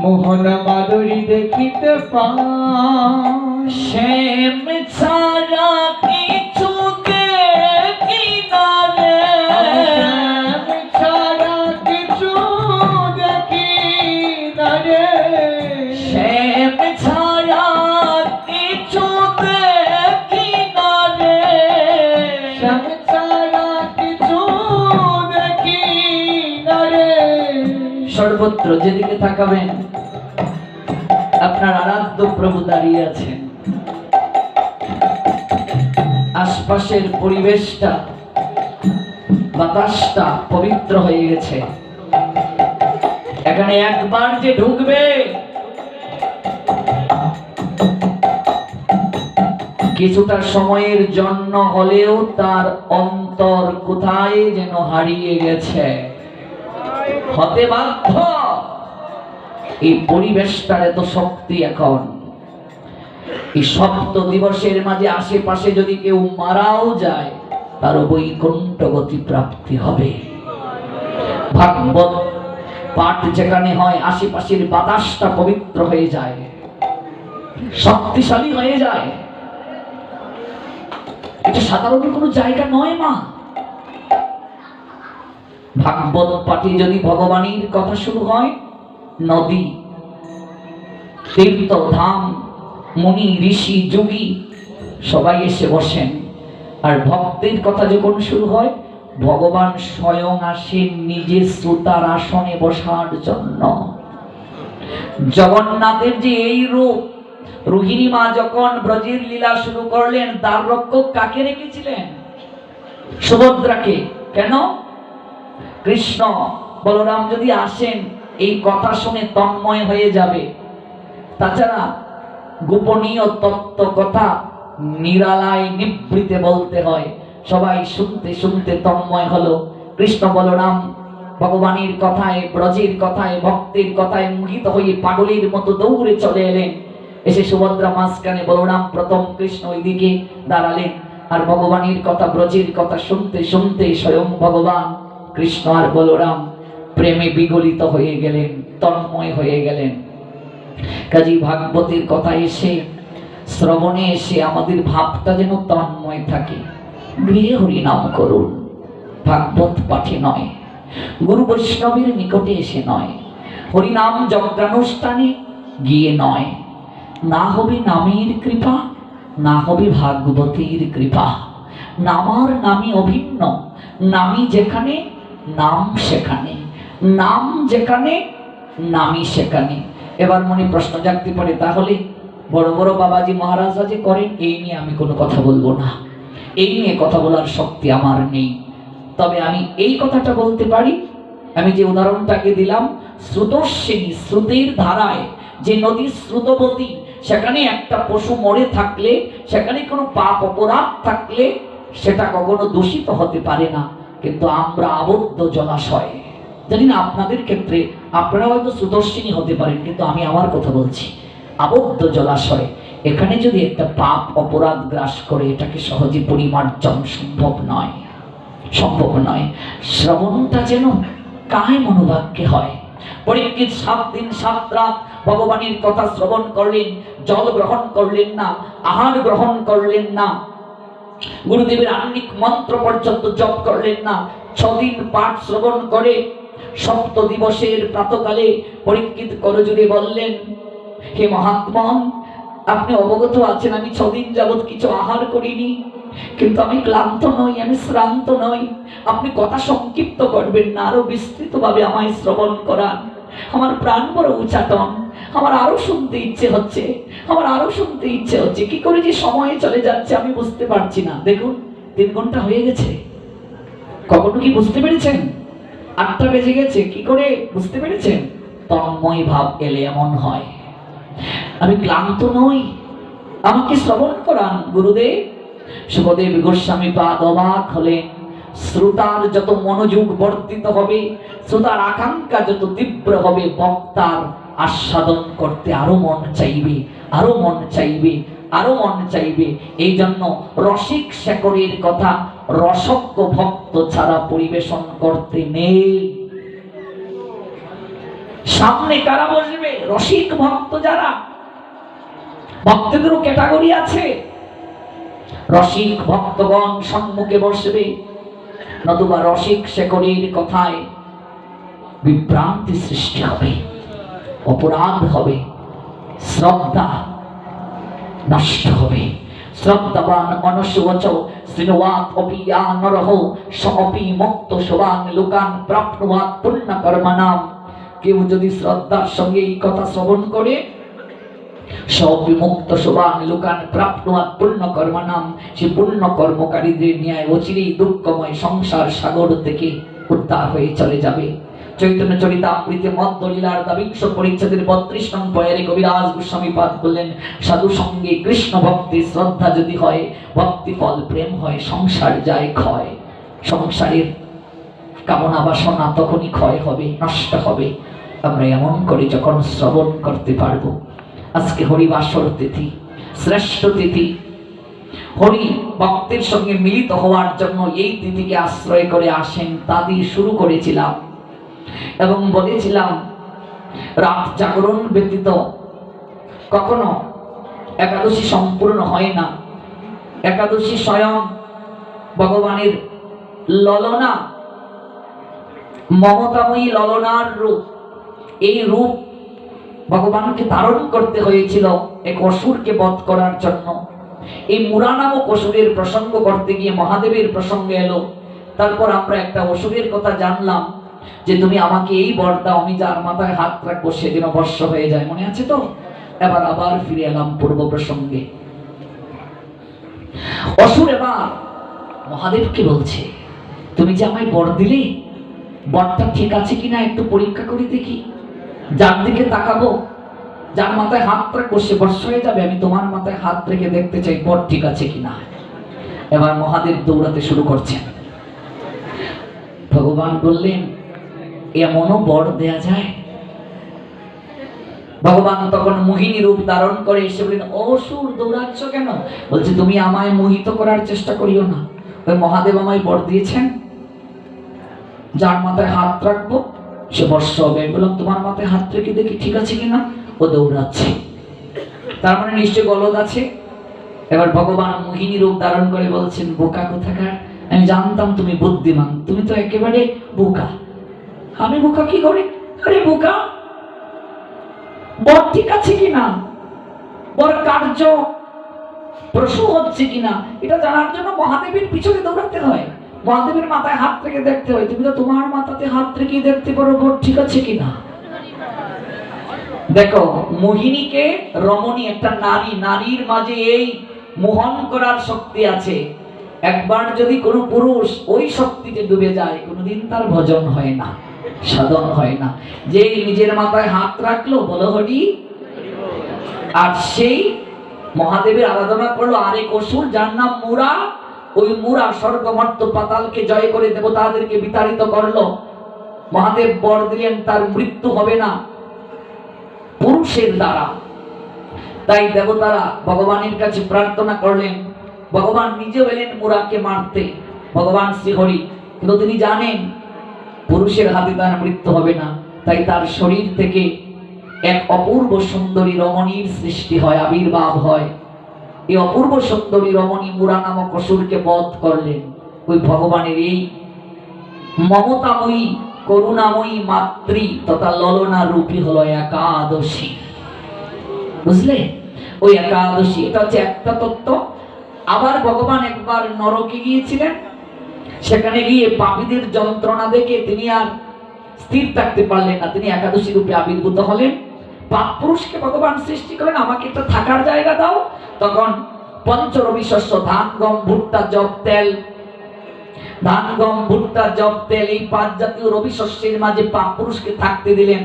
মোহন মাধুরী দেখিতে পাই। শ্যাম ছাড়া কিছু দেখি না রে, শ্যাম ছাড়া কিছু দেখি না রে, শ্যাম ছাড়া কিছু দেখি না রে, শ্যাম ছাড়া কিছু দেখি না রে। সর্বত্র যেদিকে তাকাবেন আপনার আরাধ্য প্রভু দাঁড়িয়ে আছেন। আশপাশের পরিবেশটা, বাতাসটা পবিত্র হয়ে গেছে। এখানে একবার যে ঢুকবে কিছুটা সময়ের জন্য হলেও তার অন্তর কোথায় যেন হারিয়ে গেছে, হতে বাধ্য। এই পরিবেশটার এত শক্তি এখন। এই সপ্ত দিবসের মাঝে আশেপাশে যদি কেউ মারাও যায় তার বৈকুণ্ঠ গতি প্রাপ্তি হবে। ভাগবত পাঠ যেখানে হয় আশেপাশের বাতাসটা পবিত্র হয়ে যায়, শক্তিশালী হয়ে যায়। এটা সাধারণ কোনো জায়গা নয় মা। ভাগবত পাঠে যদি ভগবানের কথা শুরু হয়, নদী, তীর্থ, ধাম, মুনি, ঋষি, যোগী সবাই এসে বসেন। আর ভক্তের কথা যখন শুরু হয়, ভগবান স্বয়ং আসেন নিজে শ্রোতার আসনে বসার জন্য। জগন্নাথের যে এই রূপ, রোহিণী মা যখন ব্রজের লীলা শুরু করলেন, দ্বার রক্ষক কাকে রেখেছিলেন? সুভদ্রাকে। কেন? কৃষ্ণ বলরাম যদি আসেন এই কথা শুনে তন্ময় হয়ে যাবে। তাছাড়া গোপনীয় তত্ত্ব কথা নিরালায় নিভৃতে বলতে হয়। সবাই শুনতে শুনতে তন্ময় হলো। কৃষ্ণ বলরাম ভগবানের কথায়, ব্রজের কথায়, ভক্তের কথায় মোহিত হয়ে পাগলের মতো দৌড়ে চলে এলেন। এসে সুভদ্রা মাঝখানে, বলরাম প্রথম, কৃষ্ণ ওইদিকে দাঁড়ালেন। আর ভগবানের কথা, ব্রজের কথা শুনতে শুনতে স্বয়ং ভগবান কৃষ্ণ আর বলরাম প্রেমে বিগলিত হয়ে গেলেন, তন্ময় হয়ে গেলেন। কাজী ভাগবতের কথা এসে, শ্রবণে এসে আমাদের ভাবটা যেন তন্ময় থাকে। গৃহে হরিনাম করুন, ভাগবত পাঠে নয়, গুরু বৈষ্ণবের নিকটে এসে নয়, হরিনাম যজ্ঞানুষ্ঠানে গিয়ে নয়। না হবে নামের কৃপা, না হবে ভাগবতের কৃপা। নামার নামই অভিন্ন, নামই যেখানে নাম সেখানে, নাম যেখানে নামই সেখানে। এবার মনে প্রশ্ন জাগতে পারে, তাহলে বড় বড় বাবাজি মহারাজরা যে করেন, এই নিয়ে আমি কোনো কথা বলবো না, এই নিয়ে কথা বলার শক্তি আমার নেই। তবে আমি এই কথাটা বলতে পারি, আমি যে উদাহরণটাকে দিলাম, স্রোতস্বিনী, স্রোতের ধারায় যে নদী স্রোতবতী, সেখানে একটা পশু মরে থাকলে, সেখানে কোনো পাপ অপরাধ থাকলে সেটা কখনো দূষিত হতে পারে না। কিন্তু আমরা আবদ্ধ জলাশয়, জানি না আপনাদের ক্ষেত্রে, আপনারা হয়তো স্রোতস্বিনী হতে পারেন, কিন্তু আমি আমার কথা বলছি, আবদ্ধ জলাশয়, এখানে যদি একটা পাপ অপরাধ গ্রাস করে, এটাকে সহজে পরিমার্জন সম্ভব নয়, সম্ভব নয়। শ্রবণটা যেন কায় মনোভাগ্যে হয়। পরীক্ষিত 7 দিন 7 রাত ভগবানের কথা শ্রবণ করলেন, জল গ্রহণ করলেন না, আহার গ্রহণ করলেন না, গুরুদেবের আহ্নিক মন্ত্র পর্যন্ত জপ করলেন না। 6 দিন পাঠ শ্রবণ করে সপ্ত দিবসের প্রাতকালে পরীক্ষিত করজোড়ে বললেন, হে মহাত্মা, আপনি অবগত আছেন আমি 6 দিন যাবৎ কিছু আহার করিনি, কিন্তু আমি ক্লান্ত নই, আমি শ্রান্ত নই। আপনি কথা সংক্ষিপ্ত করবেন না, আরো বিস্তৃতভাবে আমায় শ্রবণ করান। আমার প্রাণ বড় উচাটন, আমার আরো শুনতে ইচ্ছে হচ্ছে, আমার আরো শুনতে ইচ্ছে হচ্ছে। কি করে যে সময় চলে যাচ্ছে আমি বুঝতে পারছি না। দেখুন 3 ঘন্টা হয়ে গেছে, কখনো কি বুঝতে পেরেছেন? 8টা বেজে গেছে, কি করে বুঝতে পেরেছেন? তন্ময় ভাব এলে এমন হয়। আমি ক্লান্ত নই, আমাকে শ্রবণ করান গুরুদেব। সুখদেব গোস্বামী পাদ অবাক হলেন। শ্রোতার যত মনোযোগ বর্ধিত হবে, শ্রোতার আকাঙ্ক্ষা যত তীব্র হবে, বক্তার আস্বাদন করতে আরো মন চাইবে, আরো মন চাইবে, আরো মন চাইবে। এই জন্য রসিক শেখরের কথা রসজ্ঞ ভক্ত ছাড়া পরিবেশন করতে নেই। সামনে কারা বসবে? রসিক ভক্ত যারা। ভক্তদেরও ক্যাটাগরি আছে। রসিক ভক্তগণ সম্মুখে বসবে, নতুবা রসিক শেখরের কথায় বিভ্রান্তি সৃষ্টি হবে, অপরাধ হবে, শ্রদ্ধা নষ্ট হবে। শ্রদ্ধাবান অনশুবচ শ্রীনুয়াত অপিয়া নরহ সপি মুক্ত শোভান লোকান প্রাপ্নুয়াত পুণ্য কর্মনাম। কেউ যদি শ্রদ্ধার সঙ্গে এই কথা শ্রবণ করে, সপি মুক্ত শোভান লোকান প্রাপ্নুয়াত পুণ্য কর্মনাম, সে পুণ্য কর্মকারীদের ন্যায় অচিরেই দুঃখময় সংসার সাগর থেকে উদ্ধার হয়ে চলে যাবে। চৈতন্য চরিতামৃতে মধ্যলীলার দ্বাবিংশ পরিচ্ছেদের 32 নং পয়েরে কবিরাজ গোস্বামী পাদ বললেন, সাধু সঙ্গে কৃষ্ণ ভক্তি শ্রদ্ধা যদি হয়, ভক্তি ফল প্রেম হয়, সংসার যায় ক্ষয়। সংসারের কামনা বাসনা তখনই ক্ষয় হবে, নষ্ট হবে। আমরা এমন করে যখন শ্রবণ করতে পারবো। আজকে হরিবাসর তিথি, শ্রেষ্ঠ তিথি। হরি ভক্তের সঙ্গে মিলিত হওয়ার জন্য এই তিথিকে আশ্রয় করে আসেন। তা দিয়ে শুরু করেছিলাম এবং বলেছিলাম, রাত জাগরণ ব্যতীত কখনো একাদশী সম্পূর্ণ হয় না। একাদশী স্বয়ং ভগবানের ললনা, মমতাময়ী ললনার রূপ। এই রূপ ভগবানকে ধারণ করতে হয়েছিল এক অসুরকে বধ করার জন্য। এই মুরা নামক অসুরের প্রসঙ্গ করতে গিয়ে মহাদেবের প্রসঙ্গে এলো। তারপর আমরা একটা অসুরের কথা জানলাম, যে তুমি আমাকে এই বর দাও, আমি যার মাথায় হাত রাখবো সেদিনও বর্ষ হয়ে যায়। মনে আছে তো? এবার আবার ফিরে এলাম পূর্ব প্রসঙ্গে। অসুর এবার মহাদেবকে বলছে, তুমি যে আমায় বর দিলে, বরটা ঠিক আছে কিনা একটু পরীক্ষা করে দেখি। যার দিকে তাকাবো, যার মাথায় হাত রাখবো সে বর্ষ হয়ে যাবে। আমি তোমার মাথায় হাত রেখে দেখতে চাই বর ঠিক আছে কিনা। এবার মহাদেব দৌড়াতে শুরু করছেন। ভগবান বললেন, এমনও বর দেয়া যায়? ভগবান তখন মোহিনী রূপ ধারণ করে এসে বললেন, অসুর দৌড়াচ্ছ কেন? বলছে, তুমি আমায় মোহিত করার চেষ্টা করিও না। ওই মহাদেব আমায় বর দিয়েছেন, যার মাথায় হাত রাখবো সে বর্ষ হবে। বললাম, তোমার মাথায় হাত রেখে দেখি ঠিক আছে কিনা। ও দৌড়াচ্ছে, তার মানে নিশ্চয় গলদ আছে। এবার ভগবান মোহিনী রূপ ধারণ করে বলছেন, বোকা কোথাকার, আমি জানতাম তুমি বুদ্ধিমান, তুমি তো একেবারে বোকা। আমি বোকা কি করে? আরে বোকা, বর ঠিক আছে কিনা, বর কার্য প্রসূ হচ্ছে কিনা, এটা জানার জন্য মহাদেবের পিছনে দৌড়াতে হয়, মহাদেবের মাথায় হাত রেখে দেখতে হয়। তুমি তো তোমার মাথাতে হাত রেখে দেখতে পারো বর ঠিক আছে কিনা। দেখো, মোহিনীকে রমণী, একটা নারী, নারীর মাঝে এই মোহন করার শক্তি আছে। একবার যদি কোনো পুরুষ ওই শক্তিতে ডুবে যায়, কোনোদিন তার ভজন হয় না, সাধন হয় না। যে নিজের মাথায় হাত রাখলো, বলো হরি, আর সেই মহাদেবের আরাধনা করলো আরেক অসুর যার নাম মুরা। ওই মুরা স্বর্গ মর্ত পাতালকে জয় করে দেবতাদেরকে বিতাড়িত করলো। মহাদেব বর দিলেন তার মৃত্যু হবে না পুরুষের দ্বারা। তাই দেবতারা ভগবানের কাছে প্রার্থনা করলেন। ভগবান নিজেও এলেন মুরাকে মারতে, ভগবান শ্রীহরি। কিন্তু তিনি জানেন পুরুষের হাতে তার মৃত্যু হবে না। তাই তার শরীর থেকে এক অপূর্ব সুন্দরী রমণীর সৃষ্টি হয়, আবির্ভাব হয়। এই অপূর্ব সুন্দরী রমণী মুরা নামক অসুরকে বধ করলেন। ওই ভগবানের এই মমতাময়ী করুণাময়ী মাতৃ তথা ললনা রূপী হলো একাদশী। বুঝলে? ওই একাদশী, এটা হচ্ছে একটা তত্ত্ব। আবার ভগবান একবার নরকে গিয়েছিলেন, সেখানে গিয়ে পাপীদের যন্ত্রণা দেখে তিনি আর স্থির থাকতে পারলেন না। তিনি একাদশী রূপে আবির্ভূত হলেন। পাপ পুরুষকে ভগবান সৃষ্টি করেন, আমাকে একটা থাকার জায়গা দাও। তখন পঞ্চরবি শস্য, ধান, গম, ভুট্টা, জব, তেল, ধান, গম, ভুট্টা, জব, তেল, এই 5 জাতীয় রবি শস্যের মাঝে পাপ পুরুষকে থাকতে দিলেন।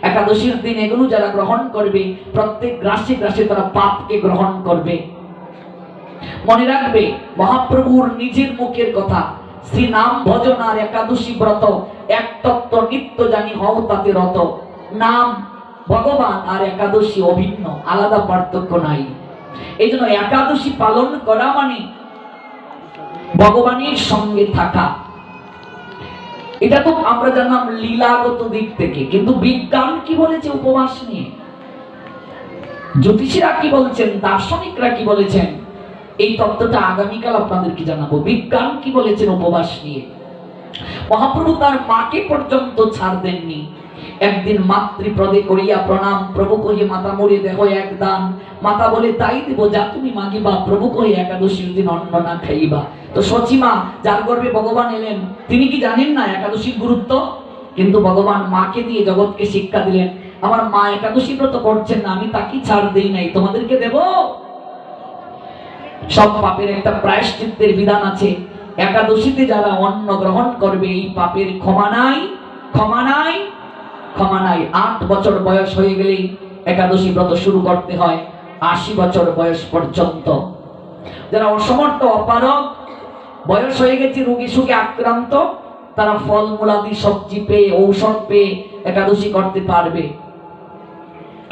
একাদশীর দিন এগুলো যারা গ্রহণ করবে, প্রত্যেক গ্রাসে গ্রাসে তারা পাপকে গ্রহণ করবে। মনে রাখবে মহাপ্রভুর নিজের মুখের কথা, শ্রী নাম ভজন আর একাদশী ব্রত এক তত্ত্ব, নিত্য জানি হও তাতে রত। নাম ভগবান আর একাদশী অভিন্ন, আলাদা পার্থক্য নাই। এই জন্য একাদশী পালন করা মানে ভগবানের সঙ্গে থাকা। এটা তো আমরা জানলাম লীলাগত দিক থেকে, কিন্তু বিজ্ঞান কি বলেছে উপবাস নিয়ে? জ্যোতিষীরা কি বলছেন, দার্শনিকরা কি বলেছেন, এই তত্ত্বটা আগামীকাল আপনাদেরকে জানাবো। বিজ্ঞান কি বলেছেন উপবাস নিয়ে। মহাপ্রভু তার মাকে পর্যন্ত ছাড় দেননি। একদিন মাতৃপদে করিয়া প্রণাম, প্রভু কহে মাতা মরে দেহ এক দান, মাতা বলে তাই দেব যা তুমি মাগিবা, প্রভু কহে একাদশীর দিন অন্ন না খাইবা। তো সচিমা যার গর্ভে ভগবান এলেন, তিনি কি জানেন না একাদশীর গুরুত্ব? কিন্তু ভগবান মাকে দিয়ে জগৎকে শিক্ষা দিলেন, আমার মা একাদশী ব্রত করছেন না, আমি তাকে ছাড় দেই নাই, তোমাদেরকে দেব। সব পাপের একটা প্রায়শ্চিত্তের বিধান আছে। একাদশীতে যারা অন্ন গ্রহণ করবে এই পাপের ক্ষমা নাই, ক্ষমা নাই, ক্ষমা নাই। 8 বছর বয়স হয়ে গেলেই একাদশী ব্রত শুরু করতে হয়, 80 বছর বয়স পর্যন্ত। যারা অসমর্থ অপারগ, বয়স হয়ে গেছে, রোগী সুখে আক্রান্ত, তারা ফলমূলাদি সবজি পেয়ে ঔষধ পেয়ে একাদশী করতে পারবে।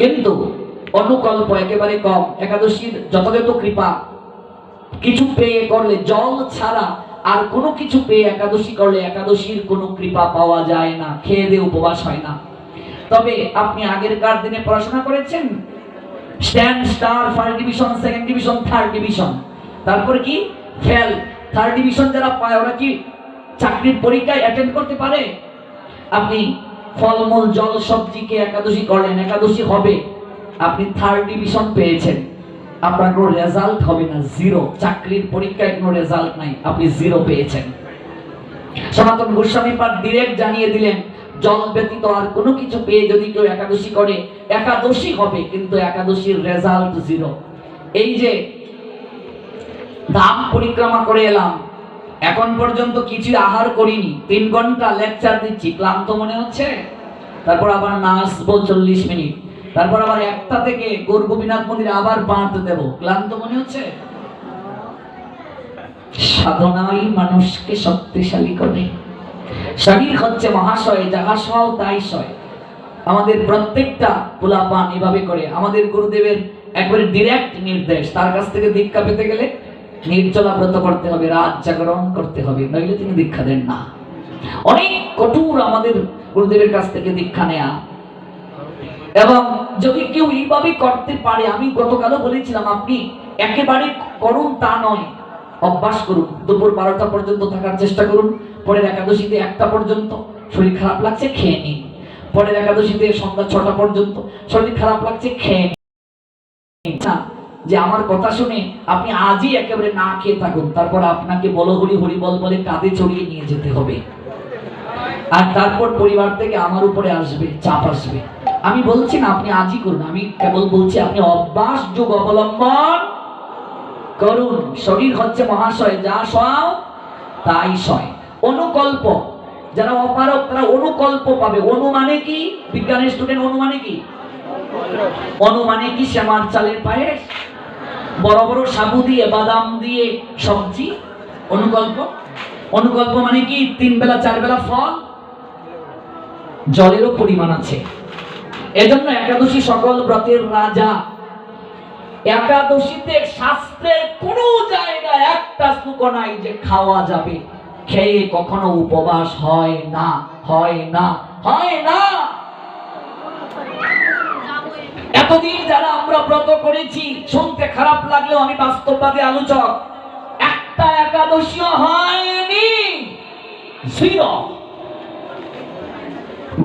কিন্তু অনুকল্প একেবারে কম। একাদশীর যথাযথ কৃপা কিছু পেয়ে করলে, জল ছাড়া আর কোনো কিছু পেয়ে একাদশী করলে একাদশীর কোনো কৃপা পাওয়া যায় না, খেয়ে দিয়ে উপবাস হয় না। তবে আপনি আগেরকার দিনে পড়াশোনা করেছেন, stand, star, first division, second division, third division, তারপর কি ফেল। থার্ড ডিভিশন যারা পায় ওরা কি চাকরির পরীক্ষায় অ্যাটেন্ড করতে পারে? আপনি ফলমূল জল সবজিকে একাদশী করলেন, একাদশী হবে, আপনি থার্ড ডিভিশন পেয়েছেন, আপনার কোনো রেজাল্ট হবে না, জিরো। চাকরির পরীক্ষায় কোনো রেজাল্ট নাই, আপনি জিরো পেয়েছেন। সনাতন গোস্বামী পাদ ডিরেক্ট জানিয়ে দিলেন, জল ব্যতীত আর কোনো কিছু পেয়ে যদি কেউ একাদশী করে, একাদশী হবে কিন্তু একাদশীর রেজাল্ট জিরো। এই যে ধাম পরিক্রমা করে এলাম, এখন পর্যন্ত কিছু আহার করিনি, 3 ঘন্টা লেকচার দিচ্ছি, ক্লান্ত মনে হচ্ছে? তারপর আবার নাচবো 40 মিনিট, তারপর আবার 1টা থেকে গৌর গোপীনাথ মন্দিরে আবার পাঠ দেব, ক্লান্ত মনে হচ্ছে? সাধনাই মানুষকে শক্তিশালী করে। শরীর হচ্ছে মহাশয়, যাহা সহ তাই সয়। আমাদের প্রত্যেকটা পোলাপান এভাবে করে। আমাদের গুরুদেবের একবারে ডিরেক্ট নির্দেশ, তার কাছ থেকে দীক্ষা পেতে গেলে নির্জলা ব্রত করতে হবে, রাত জাগরণ করতে হবে, নইলে তিনি দীক্ষা দেন না। অনেক কঠোর আমাদের গুরুদেবের কাছ থেকে দীক্ষা নেয়া। এবং যদি কেউ এইভাবে করতে পারে, আমি গতকালও বলেছিলাম, আপনি একেবারে করুন তা নয়, অভ্যাস করুন। দুপুর 12টা পর্যন্ত থাকার চেষ্টা করুন, পরের একাদশীতে 1টা পর্যন্ত। শরীর খারাপ লাগছে খেয়ে নিন। পরের একাদশীতে সন্ধ্যা 6টা পর্যন্ত। শরীর খারাপ লাগছে খেয়ে নিন। যে আমার কথা শুনে আপনি আজই একেবারে না খেয়ে থাকুন, তারপর আপনাকে বলো হরি হরি বল বলে কাঁধে চড়িয়ে নিয়ে যেতে হবে, আর তারপর পরিবার থেকে আমার উপরে আসবে, চাপ আসবে। আমি বলছি না আপনি আজই করুন, আমি কেবল বলছি আপনি অভ্যাস যোগ অবলম্বন করুন। শরীর হচ্ছে মহাশয়, যা সয় তাই সয়। অনুকল্প, যারা অপারক তারা অনুকল্প পাবে। অনু মানে কি? বিজ্ঞানের স্টুডেন্ট, অনু মানে কি? অনু মানে কি? শ্যামার চালের পায়েস, বড় বড় সাবু দিয়ে বাদাম দিয়ে সবজি, অনুকল্প। অনুকল্প মানে কি? 3 বেলা 4 বেলা ফল, জলেরও পরিমাণ আছে। এজন্য একাদশী সকল ব্রতের রাজা। একাদশীতে শাস্ত্রের কোন জায়গায় একটা শ্লোক নাই যে খাওয়া যাবে, খেয়ে কখনো উপবাস হয় না, হয় না, হয় না। এতদিন যারা আমরা ব্রত করেছি, শুনতে খারাপ লাগলেও আমি বাস্তববাদী আলোচক, একটা একাদশীও হয়নি, জিরো।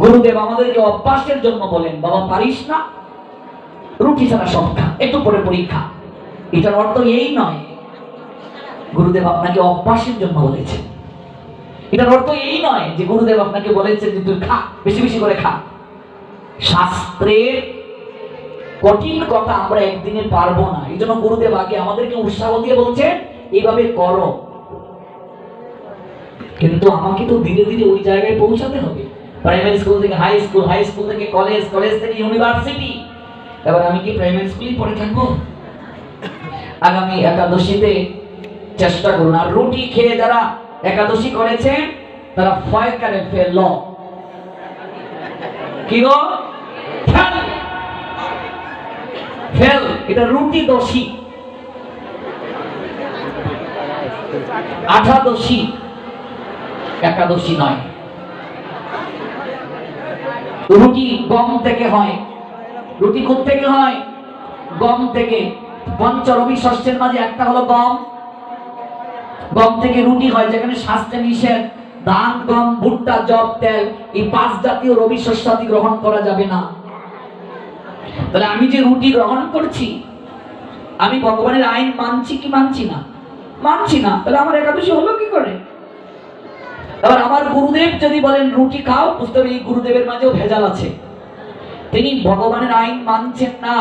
গুরুদেব আমাদেরকে অভ্যাসের জন্য বলেন, বাবা পারিস না, রুটি ছাড়া সব খা, একটু পরে পরীক্ষা। এটার অর্থ এই নয় গুরুদেব আপনাকে অভ্যাসের জন্য বলেছেন। এটার অর্থ এই নয় যে গুরুদেব আপনাকে বলেছেন যে তুই খা, বেশি বেশি করে খা। শাস্ত্রের কঠিন কথা আমরা একদিনে পারবো না, এই জন্য গুরুদেব আগে আমাদেরকে উৎসাহ দিয়ে বলছেন এইভাবে করো। কিন্তু আমাকে তো ধীরে ধীরে ওই জায়গায় পৌঁছাতে হবে। প্রাইমারি স্কুল থেকে হাই স্কুল, হাই স্কুল থেকে কলেজ, কলেজ থেকে ইউনিভার্সিটি। এবার আমি কি প্রাইমারি স্কুলেই পড়ে থাকবো? আগামী একাদশীতে চেষ্টা করুন। আর রুটি খেয়ে যারা একাদশী করেছেন তারা ফয় করে ফেলল, কি গো? ফেল, এটা রুটি দোষী, আঠা দোষী, একাদশী নয়। রুটি গম থেকে হয়। রুটি কোথা থেকে হয়? গম থেকে, পঞ্চ রবি শস্যের মাঝে একটা হলো গম। গম থেকে রুটি হয়, যেখানে স্বাস্থ্য নিষেধ। ধান, গম, ভুট্টা, জব, তেল, এই 5 জাতীয় রবি শস্যাদি গ্রহণ করা যাবে না। তাহলে আমি যে রুটি গ্রহণ করছি, আমি ভগবানের আইন মানছি কি মানছি না? মানছি না। তাহলে আমার একাদশী হলো কি করে? এবার আমার গুরুদেব যদি বলেন রুটি খাও, বুঝতে হবে এই গুরুদেবের মাঝেও ভেজাল আছে, তিনি ভগবানের আইন মানছেন না।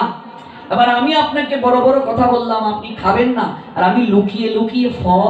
এবার আমি আপনাকে বড় বড় কথা বললাম, আপনি খাবেন না, আর আমি লুকিয়ে লুকিয়ে ফল